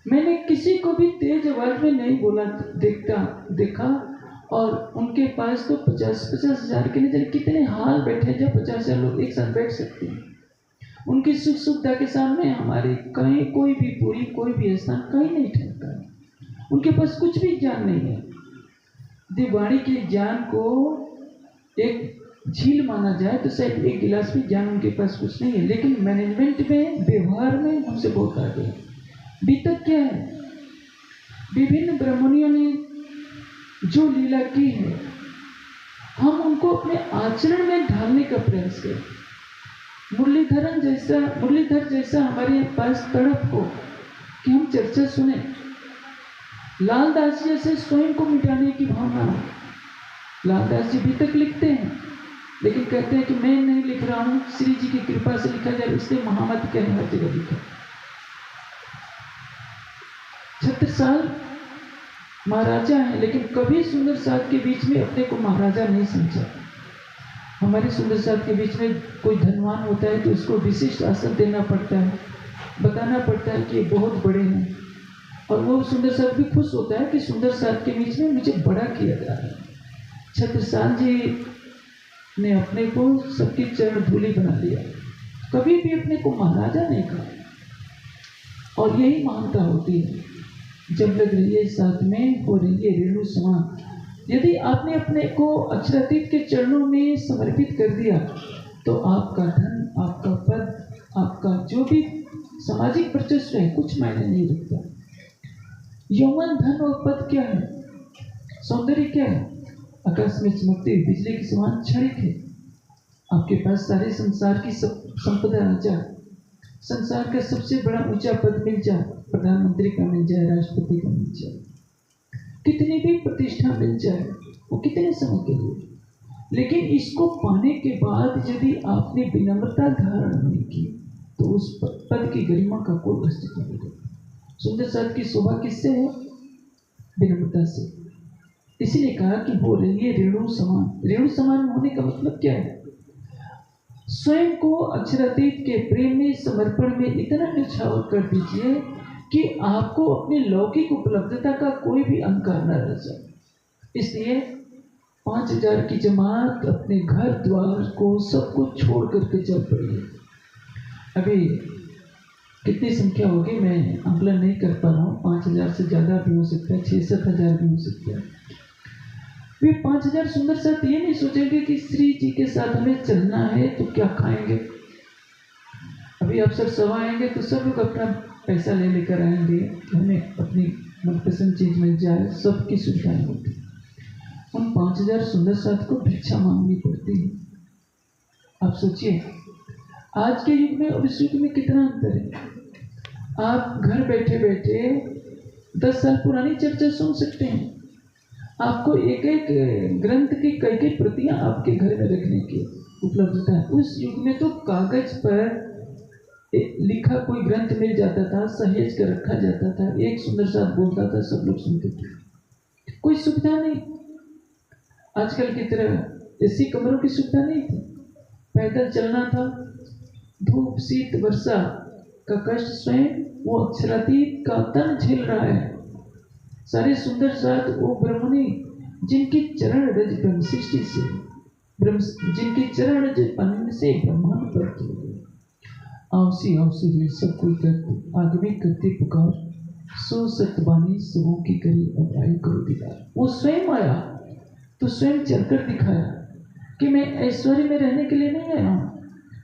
[SPEAKER 1] मैंने किसी को भी तेज आवाज में नहीं बोला देखा। और उनके पास तो 50-50 हज़ार के नहीं, कितने हाल बैठे जब 50 हज़ार लोग एक साथ बैठ सकते हैं। उनकी सुख सुविधा के सामने हमारी कहीं कोई भी पूरी, कोई भी स्थान कहीं नहीं ठहरता है। उनके पास कुछ भी ज्ञान नहीं है। दिवाणी के ज्ञान को एक झील माना जाए तो शायद एक गिलास भी ज्ञान उनके पास कुछ नहीं है, लेकिन मैनेजमेंट में, व्यवहार में हमसे बहुत आगे है। बीतक क्या है? विभिन्न ब्राह्मणियों ने जो लीला की है, हम उनको अपने आचरण में ढालने का प्रयास करें। मुरलीधर जैसा हमारे पास तड़प हो कि हम चर्चा सुने। लालदास जी जैसे स्वयं को मिटाने की भावना हो। लालदास जी भी तक लिखते हैं, लेकिन कहते हैं कि मैं नहीं लिख रहा हूँ, श्री जी की कृपा से लिखा जाए, इसलिए महामत के हर जगह लिखा। छत्रसाल महाराजा है, लेकिन कभी सुंदर साथ के बीच में अपने को महाराजा नहीं समझा। हमारे सुंदर साथ के बीच में कोई धनवान होता है तो उसको विशिष्ट आसन देना पड़ता है, बताना पड़ता है कि ये बहुत बड़े हैं, और वो सुंदर साथ भी खुश होता है कि सुंदर साथ के बीच में मुझे बड़ा किया जा रहा है। छत्रसाल जी ने अपने को सबकी चरण धूली बना लिया, कभी भी अपने को महाराजा नहीं कहा। और यही महानता होती है, जब लग रही है साथ में हो रही है रेणु समान। यदि आपने अपने को अक्षरातीत के चरणों में समर्पित कर दिया तो आपका धन, आपका पद, आपका जो भी सामाजिक वर्चस्व है कुछ मायने नहीं रखता। यौवन, धन और पद क्या है? सौंदर्य क्या है? आकाश में चमकते हुए बिजली के समान क्षणिक है। आपके पास सारे संसार की संपदा आ जाए, संसार का सबसे बड़ा ऊंचा पद मिल जाए, प्रधानमंत्री का मिल जाए, राष्ट्रपति का मिल जाए, कितनी भी प्रतिष्ठा मिल जाए, वो कितने समय के लिए। लेकिन इसको पाने के बाद यदि आपने विनम्रता धारण नहीं की तो उस पद की गरिमा का कोई अस्तित्व नहीं रहता। सुंदर साथ की शोभा किससे है? विनम्रता से। इसीलिए कहा कि हो रही है रेणु समान। रेणु समान होने का मतलब क्या है? स्वयं को अक्षरातीत के प्रेम में, समर्पण में इतना निछावर कर दीजिए कि आपको अपनी लौकिक उपलब्धता का कोई भी अहंकार न रह जाए। इसलिए 5000 की जमात अपने घर द्वार को सब कुछ छोड़ करके चल पड़ी है। अभी कितनी संख्या होगी मैं आंकलन नहीं कर पा रहा हूँ, 5000 से ज़्यादा भी हो सकता है, 6-7 हज़ार भी हो सकता है। वे 5000 सुंदर साथ ये नहीं सोचेंगे कि श्री जी के साथ हमें चलना है तो क्या खाएंगे। अभी अफसर सभा आएंगे तो सब लोग अपना पैसा ले लेकर आएंगे, हमें अपनी मनपसंद चीज मिल जाए, सबकी सुविधाएं होती। उन 5000 सुंदर साथ को भिक्षा मांगनी पड़ती है। आप सोचिए आज के युग में और इस युग में कितना अंतर है। आप घर बैठे बैठे 10 साल पुरानी चर्चा सुन सकते हैं। आपको एक एक ग्रंथ की कई कई प्रतियां आपके घर में रखने की उपलब्धता है। उस युग में तो कागज पर लिखा कोई ग्रंथ मिल जाता था, सहेज कर रखा जाता था, एक सुंदर साथ बोलता था, सब लोग सुनते थे। कोई सुविधा नहीं, आजकल की तरह एसी कमरों की सुविधा नहीं थी। पैदल चलना था, धूप शीत वर्षा का कष्ट स्वयं वो अक्षरातीत का तन झेल रहा है। सारे सुंदर साथ वो ब्रह्मणी जिनकी चरण रज ब्रह्म सृष्टि से जिनकी चरण रज पन्न से ब्रह्मांड पर हो गए। आवसी आवसी रे सब कोई करते आगे करते पुकार, सो सतबानी सबों की करी अब आई करो दीदार। वो स्वयं आया तो स्वयं चलकर दिखाया कि मैं ऐश्वर्य में रहने के लिए नहीं आया हूँ।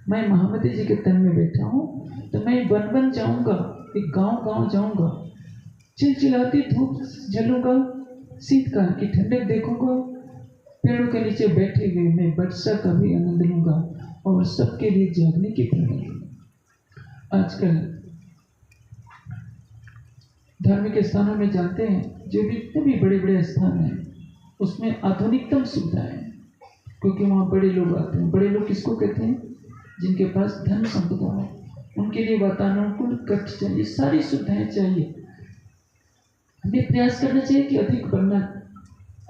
[SPEAKER 1] मैं महामती जी के तन में बैठा हूँ तो मैं वन वन जाऊँगा, एक गांव गांव जाऊँगा, चिलचिलाती धूप झलूंगा, शीतकाल की ठंडक देखूंगा, पेड़ों के नीचे बैठे हुए मैं वर्षा का भी आनंद लूंगा और सबके लिए जागने की प्रेरणा दूंगा। आजकल धार्मिक स्थानों में जाते हैं, जो भी इतने भी बड़े बड़े स्थान हैं उसमें आधुनिकतम सुविधाएं हैं, क्योंकि वहाँ बड़े लोग आते हैं। बड़े लोग किसको कहते हैं? जिनके पास धन संपदा है, उनके लिए वातानुकूल कक्ष चाहिए, सारी सुविधाएं चाहिए। हमें प्रयास करना चाहिए कि अधिक बनना,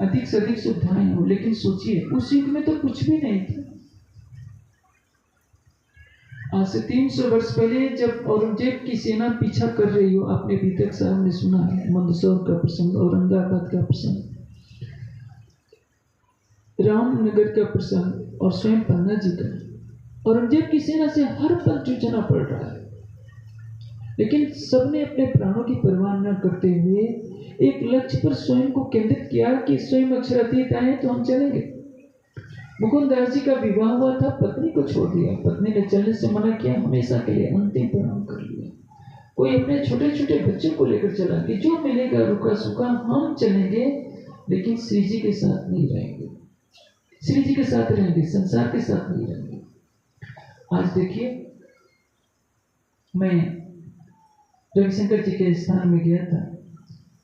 [SPEAKER 1] अधिक से अधिक सुविधाएं हो। लेकिन सोचिए उस युग में तो कुछ भी नहीं था। आज से 300 वर्ष पहले जब औरंगजेब की सेना पीछा कर रही हो, आपने अभी तक साहब ने सुना है मंदसौर का प्रसंग, औरंगाबाद का प्रसंग, रामनगर का प्रसंग और स्वयं पन्ना जी का। औरंगजेब की सेना से हर पल जूझना पड़ रहा है, लेकिन सबने अपने प्राणों की परवाह न करते हुए एक लक्ष्य पर स्वयं को केंद्रित किया कि स्वयं अक्षरातीत आए तो हम चलेंगे। मुकुंददास जी का विवाह हुआ था, पत्नी को छोड़ दिया, पत्नी ने चलने से मना किया, हमेशा के लिए अंतिम प्रणाम कर लिया। कोई अपने छोटे छोटे बच्चों को लेकर चला कि जो मिलेगा रुका सुखा हम चलेंगे, लेकिन श्री जी के साथ नहीं रहेंगे, श्री जी के साथ रहेंगे, संसार के साथ नहीं रहेंगे। आज देखिए मैं रविशंकर जी के स्थान में गया था,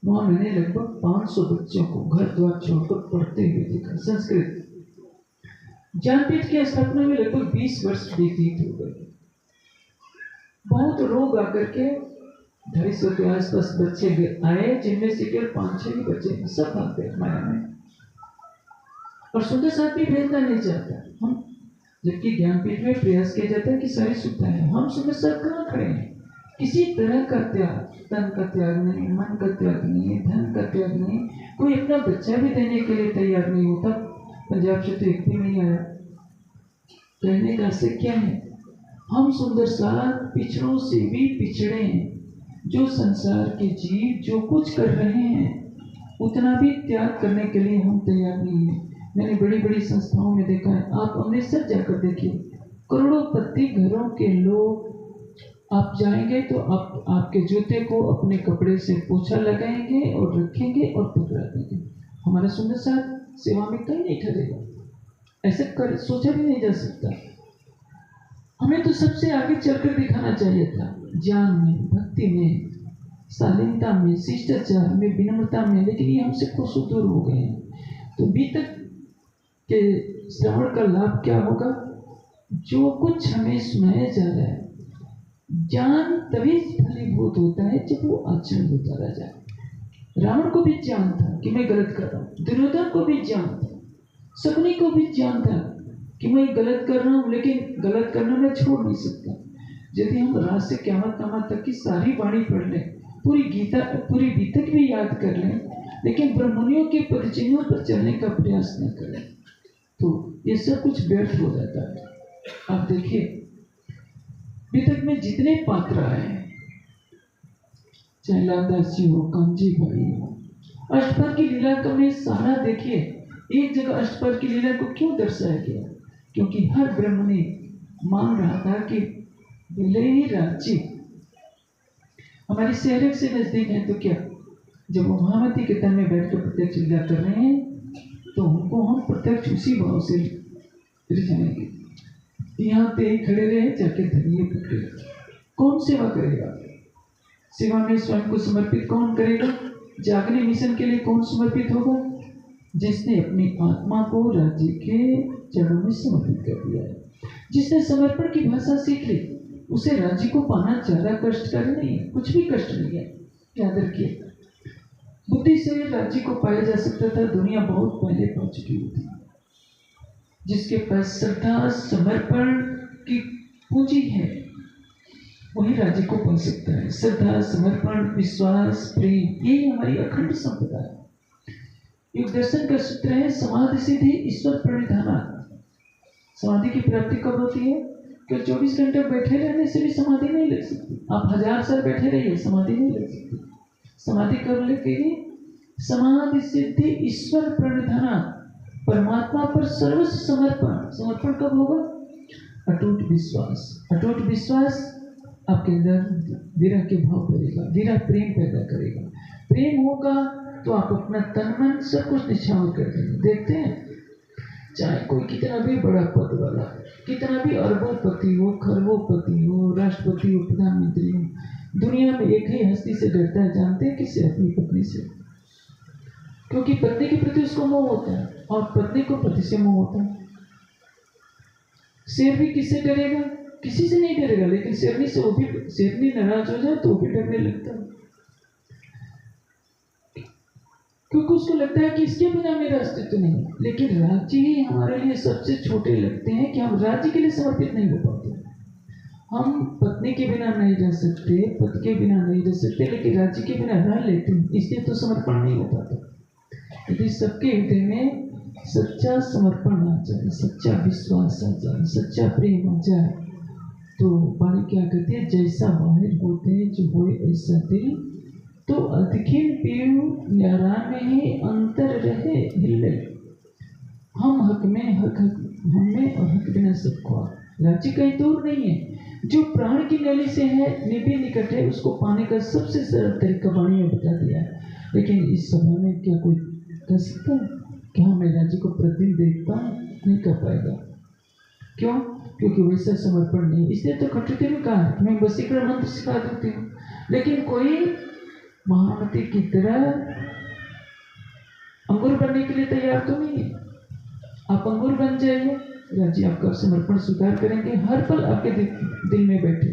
[SPEAKER 1] वहां मैंने लगभग 500 बच्चों को घर द्वार छोड़कर पढ़ते हुए देखा। संस्कृत ज्ञानपीठ की स्थापना में लगभग 20 वर्ष व्यतीत हो गए। बहुत लोग आकर के 250 के आसपास बच्चे आए, जिनमें से केवल 5-6 ही बच्चे, सब भाग गए माया में। और सुंदर साथ भी भेजना नहीं चाहता हम, जबकि ज्ञानपीठ में प्रयास किया जाता है कि सारी सुविधाएं हैं। हम सुंदर साथ कहाँ खड़े हैं? किसी तरह का त्याग, तन का त्याग नहीं, मन का त्याग नहीं, धन का त्याग नहीं, कोई अपना बच्चा भी देने के लिए तैयार नहीं होता। पंजाब से तो एक भी नहीं आया। कहने का से क्या है, हम सुंदर साथ पिछड़ों से भी पिछड़े हैं। जो संसार के जीव जो कुछ कर रहे हैं उतना भी त्याग करने के लिए हम तैयार नहीं है। मैंने बड़ी बड़ी संस्थाओं में देखा है, आप अमृतसर जाकर देखिए, करोड़पति घरों के लोग, आप जाएंगे तो आप आपके जूते को अपने कपड़े से पोछा लगाएंगे और रखेंगे और पकड़ा देंगे। हमारा सुंदर साथ सेवा में कहीं नहीं ठहरेगा, ऐसे कर सोचा भी नहीं जा सकता। हमें तो सबसे आगे चलकर दिखाना चाहिए था, ज्ञान में, भक्ति में, शालीनता में, शिष्टाचार में, विनम्रता में, लेकिन ये हमसे कुछ दूर हो गए हैं। तो बीतक के श्रवण का लाभ क्या होगा? जो कुछ हमें सुनाया जा रहा है, ज्ञान तभी फलीभूत होता है जब वो आचरण होता रह जाए। रावण को भी ज्ञान था कि मैं गलत कर रहा हूँ, दुर्योधन को भी ज्ञान था, शकुनी को भी ज्ञान था कि मैं गलत कर रहा हूँ, लेकिन गलत करना मैं छोड़ नहीं सकता। यदि हम रात से क़यामत तक की सारी वाणी पढ़ लें, पूरी गीता, पूरी बीतक भी याद कर लें, लेकिन ब्रह्मनियों के पदचिन्हों पर चलने का प्रयास न करें, तो ये सब कुछ व्यर्थ हो जाता है। आप देखिए बीतक में जितने पात्र आए, चाहे लालदास जी हो, कामजी भाई हो, अष्टपद की लीला का में सारा देखिए, एक जगह अष्टपद की लीला को क्यों दर्शाया गया? क्योंकि हर ब्राह्मणी मान रहा था कि भले ही राज्य हमारी शहर से नजदीक है तो क्या, जब वो महामती के तन में बैठकर प्रत्यक्ष लीला कर रहे हैं तो उनको हम प्रत्यक्ष उसी भाव से रिझाएंगे। यहाँ पे ही खड़े रहे, जाके धनिये पकड़े। कौन सेवा करेगा? सेवा में स्वयं को समर्पित कौन करेगा? जागने मिशन के लिए कौन समर्पित होगा? जिसने अपनी आत्मा को राज्य के चरणों में समर्पित कर दिया है। जिसने समर्पण की भाषा सीख ली, उसे राज्य को पाना ज्यादा कष्टकारी नहीं है, कुछ भी कष्ट नहीं है। याद रखिए, बुद्धि से राज्य को पाया जा सकता था, दुनिया बहुत पहले पा चुकी होती। जिसके पास श्रद्धा समर्पण की पूंजी है वही राज्य को पा सकता है। श्रद्धा, समर्पण, विश्वास, प्रेम, ये हमारी अखंड संपदा है। योग दर्शन का सूत्र है समाधि सिद्धि ईश्वर प्रणिधाना। समाधि की प्राप्ति कब होती है? कि 24 घंटे बैठे रहने से भी समाधि नहीं लग सकती। आप 1000 साल बैठे रहिए, समाधि नहीं लग सकती। समाधि कब लगेगी? समाधि सिद्धि ईश्वर प्रणिधाना, परमात्मा पर सर्वस्व समर्पण। समर्पण कब होगा? अटूट विश्वास। अटूट विश्वास आपके अंदर विरह के भाव करेगा, विरह प्रेम पैदा करेगा। प्रेम होगा तो आप अपना तन मन सब कुछ निछावर कर देंगे। देखते हैं, चाहे कोई कितना भी बड़ा पद वाला, कितना भी अरबोपति हो, खरबोपति हो, राष्ट्रपति हो, प्रधानमंत्री हो, दुनिया में एक ही हस्ती से डरता है। जानते हैं किससे? अपनी पत्नी से। क्योंकि पत्नी के प्रति उसको मोह होता है और पत्नी को पति से मोह होता है। शेर भी किससे डरेगा? किसी से नहीं डरेगा, लेकिन शेरनी से वो भी, शेरनी नाराज हो जाए तो वो भी डरने लगता है, क्योंकि उसको लगता है कि इसके बिना मेरा अस्तित्व नहीं। लेकिन राज्य ही हमारे लिए सबसे छोटे लगते हैं कि हम राज्य के लिए समर्पित नहीं हो पाते। हम पत्नी के बिना नहीं रह सकते, पति के बिना नहीं रह सकते, लेकिन राज्य के बिना रह लेते हैं, इसलिए तो समर्पण नहीं हो पाता। यदि सबके हृदय में सच्चा समर्पण आ जाए, सच्चा विश्वास आ जाए, सच्चा प्रेम आ जाए, तो वाणी क्या कहती है? जैसा बाहर होते जो होए ऐसा दिल, तो अधखिल पीऊ न्यारा में ही अंतर रहे हिले। हम हक में, हक हमें और हक बिना सबको। राज्य कहीं दूर नहीं है, जो प्राण की नली से है, निधि निकट है, उसको पाने का सबसे सरल तरीका वाणी में बता दिया है। लेकिन इस समय में क्या कोई कर सकता है? क्या मैं राज्य को प्रतिदिन देखता हूँ? नहीं कर पाएगा। क्यों? क्योंकि वैसा समर्पण नहीं। इसलिए तो खट्टे में कहा है मैं वशीकरण मंत्र सिखा देती हूँ, लेकिन कोई महामती की तरह अंगूर बनने के लिए तैयार तो नहीं है। आप अंगूर बन जाइए, राज्य आपका समर्पण स्वीकार करेंगे। हर पल आपके दिल में बैठे,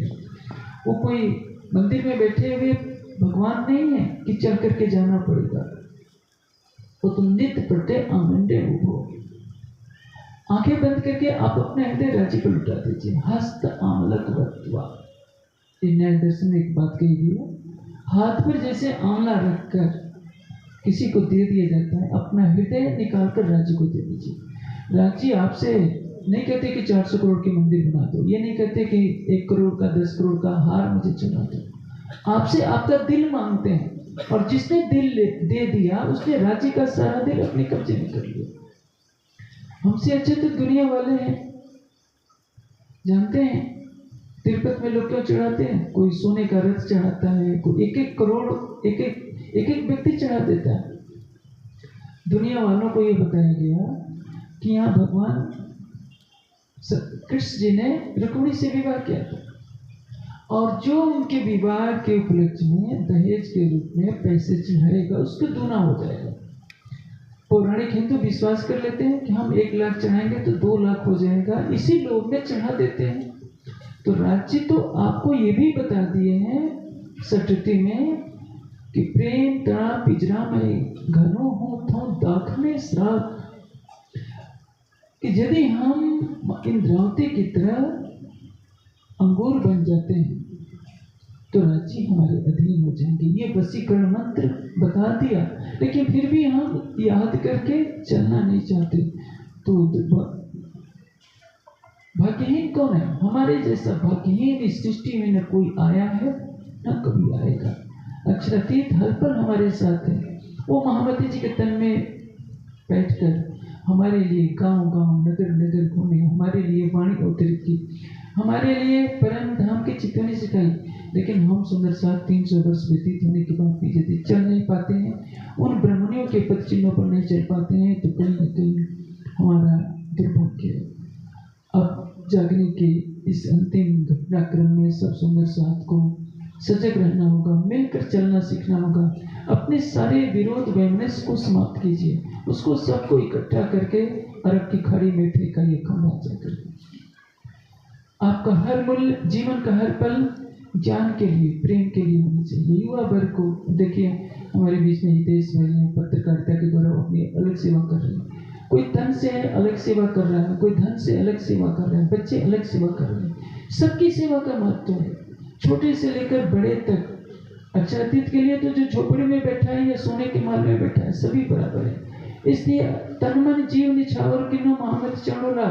[SPEAKER 1] वो कोई मंदिर में बैठे हुए भगवान नहीं है कि चल करके जाना पड़ेगा। वो तुम नित्य प्रत्यय आनंदे हो। आंखें बंद करके आप अपने हृदय राज्य पर लुटा दीजिए। हस्त आमलक वत्वा, न्याय दर्शन में एक बात कही गई है, हाथ पर जैसे आंवला रखकर किसी को दे दिया जाता है, अपना हृदय निकालकर राज्य को दे दीजिए। राज्य आपसे नहीं कहते कि 400 करोड़ के मंदिर बना दो, ये नहीं कहते कि 1 करोड़ का 10 करोड़ का हार मुझे चढ़ा दो। आपसे आपका दिल मांगते हैं, और जिसने दिल दे दिया उसने राज्य का सारा दिल अपने कब्जे में कर लिया। हमसे अच्छे तो दुनिया वाले हैं। जानते हैं तिरुपति में लोग क्यों चढ़ाते हैं? कोई सोने का रथ चढ़ाता है, कोई 1-1 करोड़ एक व्यक्ति चढ़ा देता है। दुनिया वालों को ये बताया गया कि यहाँ भगवान कृष्ण जी ने रुक्मिणी से विवाह किया था, और जो उनके विवाह के उपलक्ष्य में दहेज के रूप में पैसे चढ़ाएगा उसको दूना हो जाएगा। पौराणिक हिंदू विश्वास कर लेते हैं कि हम 1 लाख चढ़ाएंगे तो 2 लाख हो जाएगा, इसी लोभ में चढ़ा देते हैं। तो राज्य तो आपको ये भी बता दिए हैं सटती में कि प्रेम तड़ा पिजरा में घनो हो थो दाख में श्राप, कि यदि हम इंद्रावती की तरह अंगूर बन जाते हैं तो राज्य हमारे अधीन हो जाएंगे। ये वशीकरण मंत्र बता दिया, लेकिन फिर भी हम याद करके चलना नहीं चाहते। तो भाग्यहीन कौन है? हमारे जैसा भाग्यहीन इस सृष्टि में न कोई आया है न कभी आएगा। अक्षरातीत हर पल हमारे साथ है। वो महामती जी के तन में बैठकर हमारे लिए गांव गांव नगर नगर घूमे, हमारे लिए वाणी अवतरित की, हमारे लिए परम धाम की चितवनी सिखाई। लेकिन हम सुंदर साथ 300 वर्ष व्यतीत होने के बाद भी यदि चल नहीं पाते हैं, उन ब्रह्मणियों के पद चिन्हों पर नहीं चल पाते हैं, तो कहीं न कहीं हमारा दुर्भाग्य है। अब जागने के इस अंतिम घटनाक्रम में सब सुंदर साथ को सजग रहना होगा, मिलकर चलना सीखना होगा। अपने सारे विरोध वैमनस्य को समाप्त कीजिए, उसको सबको इकट्ठा करके अरब की खाड़ी में फेंकाइए खंभा जाकर। आपका हर मूल्य, जीवन का हर पल ज्ञान के लिए, प्रेम के लिए होना चाहिए। युवा वर्ग को देखिए, हमारे बीच में हितेश भाई हैं, पत्रकारिता के द्वारा अपनी अलग सेवा कर रहे हैं। कोई तन से अलग सेवा कर रहा है, कोई धन से अलग सेवा कर रहा है, बच्चे अलग सेवा कर रहे हैं। सबकी सेवा का महत्व है, छोटे से लेकर बड़े तक। अच्छा, अतीत के लिए तो जो झोपड़ी में बैठा है या सोने के महल में बैठा है, सभी बराबर है। इसलिए तन मन जीव निछावर किन्नो मोहम्मद चढ़ोला,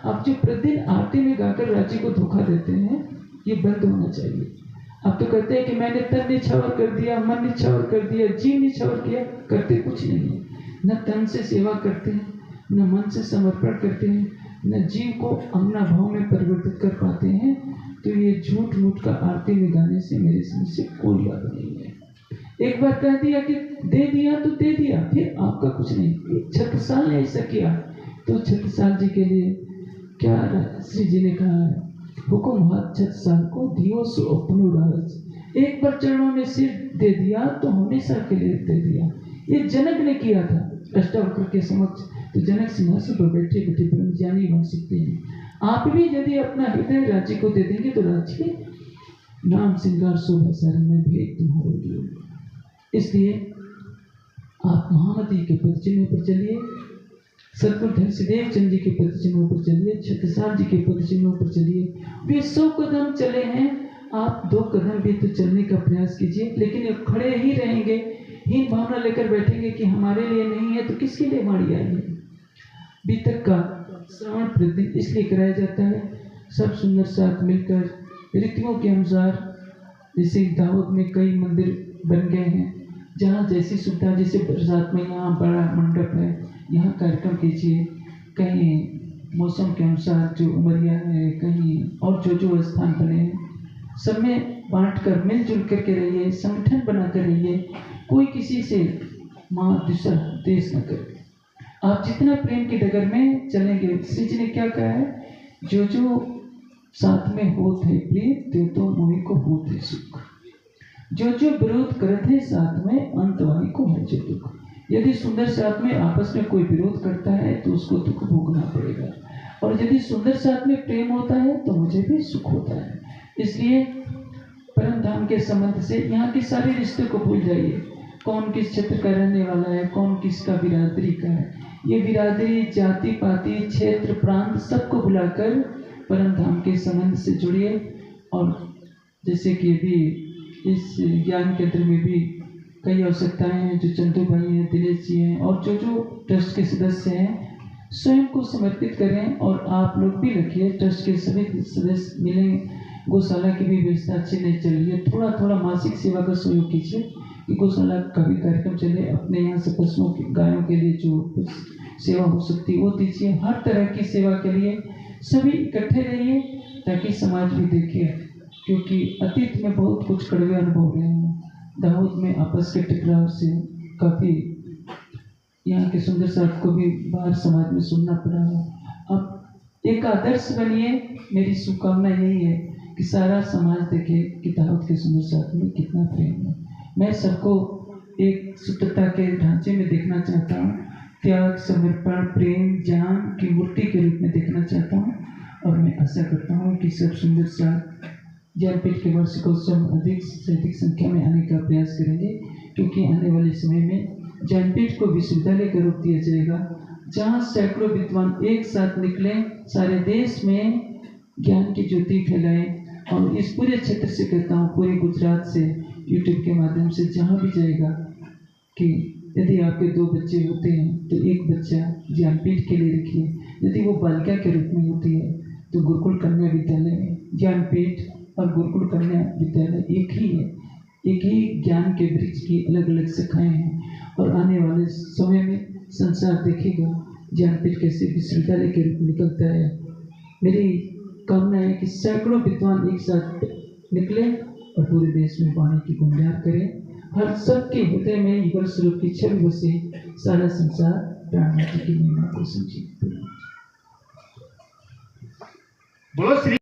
[SPEAKER 1] आप जो प्रतिदिन आरती में गाकर राज्य को धोखा देते हैं, ये बंद होना चाहिए। आप तो कहते हैं कि मैंने तन निछावर कर दिया, मन निछावर कर दिया, जीव निछावर किया, करते कुछ नहीं है। न तन से सेवा करते हैं, न मन से समर्पण करते हैं, न जीव को अंगना भाव में परिवर्तित कर पाते हैं। तो ये झूठ मूठ का आरती में गाने से मेरे समझ से कोई लाभ नहीं है। एक बार कह दिया कि दे दिया तो दे दिया, फिर आपका कुछ नहीं। छत्रसाल ने ऐसा किया, तो छत्रसाल जी के लिए क्या श्री जी ने कहा है, हुकुम हाथ छत्रसाल को दियो सो अपनो राज। एक बार चरणों में सिर दे दिया तो हमेशा के लिए दे दिया। ये जनक ने किया था अष्टावक्र के समक्ष, तो जनक सिंहासन पर बैठे बैठे ब्रह्मज्ञानी बन सकते हैं। आप भी यदि अपना हृदय राज्य को दे देंगे तो राज्य के नाम श्रृंगार शोभा सारे में भेद तुम्हारे लिए। इसलिए आप महामती के पद चिन्हों पर चलिए, सतगुरु धनसिदेव चंद जी के पद चिन्हों पर चलिए, छत्रसाल जी के पद चिन्हों पर चलिए। वे 100 कदम चले हैं, आप 2 कदम भी तो चलने का प्रयास कीजिए। लेकिन खड़े ही रहेंगे, हीन भावना लेकर बैठेंगे कि हमारे लिए नहीं है, तो किसके लिए वाणी आई है। बीतक का श्रवण प्रतिदिन इसलिए कराया जाता है, सब सुंदर साथ मिलकर रीतियों के अनुसार। जैसे दाऊद में कई मंदिर बन गए हैं, जहाँ जैसी सुविधा, जैसे बरसात में यहाँ बड़ा मंडप है, यहाँ कार्यक्रम कीजिए। कहीं मौसम के अनुसार जो उमरिया है, कहीं और जो स्थान बने हैं, सब में बांट कर मिलजुल करके रहिए, संगठन बनाकर रहिए। कोई किसी से माँ दूसरा देश न करे। आप जितना प्रेम की डगर में चलेंगे, श्री जी ने क्या कहा है, जो साथ में होत है प्रिय, तो मोहि को होत है सुख। जो विरोध करत है साथ में, अंतवाही को है जो दुख। यदि सुंदर साथ में आपस में कोई विरोध करता है तो उसको दुख भोगना पड़ेगा, और यदि सुंदर साथ में प्रेम होता है तो मुझे भी सुख होता है। इसलिए परम धाम के संबंध से यहाँ के सारे रिश्ते को भूल जाइए। कौन किस क्षेत्र का रहने वाला है, कौन किसका बिरादरी का है, ये बिरादरी, जाति पाति, क्षेत्र, प्रांत सबको बुलाकर परम धाम के संबंध से जुड़िए। और जैसे कि अभी इस ज्ञान केंद्र में भी कई आवश्यकताएं हैं, जो चंदू भाई हैं, दिनेश जी हैं, और जो ट्रस्ट के सदस्य हैं, स्वयं को समर्पित करें। और आप लोग भी रखिए, ट्रस्ट के सभी सदस्य मिलें। गौशाला की भी व्यवस्था अच्छी नहीं चल रही है, थोड़ा थोड़ा मासिक सेवा का सहयोग कीजिए कि गौशाला का भी कार्यक्रम चले। अपने यहाँ से पशुओं की, गायों के लिए जो कुछ सेवा हो सकती है वो दीजिए। हर तरह की सेवा के लिए सभी इकट्ठे रहिए, ताकि समाज भी देखे। क्योंकि अतीत में बहुत कुछ कड़वे अनुभव रहे हैं। दाऊद में आपस के टकराव से काफ़ी यहाँ के सुंदर साथ को भी बाहर समाज में सुनना पड़ा है। अब एक आदर्श बनिए। मेरी शुभकामना यही है कि सारा समाज देखे कि दाऊद के सुंदर साथ में कितना प्रेम है। मैं सबको एक शुद्धता के ढांचे में देखना चाहता हूँ, त्याग, समर्पण, प्रेम, ज्ञान की मूर्ति के रूप में देखना चाहता हूँ। और मैं आशा करता हूँ कि सब सुंदर साथ ज्ञानपीठ के वार्षिकोत्सव अधिक से अधिक संख्या में आने का प्रयास करेंगे, क्योंकि आने वाले समय में ज्ञानपीठ को विश्वविद्यालय का रूप दिया जाएगा, जहाँ सैकड़ों विद्वान एक साथ निकलें, सारे देश में ज्ञान की ज्योति फैलाएं। और इस पूरे क्षेत्र से कहता हूँ, पूरे गुजरात से यूट्यूब के माध्यम से जहाँ भी जाएगा, कि यदि आपके 2 बच्चे होते हैं तो एक बच्चा ज्ञानपीठ के लिए रखिए। यदि वो बालिका के रूप में होती है तो गुरुकुल कन्या विद्यालय, ज्ञानपीठ और गुरुकुल कन्या विद्यालय एक ही है। एक ही ज्ञान के वृक्ष की अलग अलग शाखाएं हैं। और आने वाले समय में संसार देखेगा ज्ञानपीठ कैसे विश्वविद्यालय के रूप निकलता है। मेरी कामना है कि सैकड़ों विद्वान एक साथ निकले और पूरे देश में वाणी की गुंजार करें। हर सबके हृदय में युगल स्वरूप की छवि बसे, सारा संसार प्राणनाथ की महिमा को समझे।
[SPEAKER 2] बोलो श्री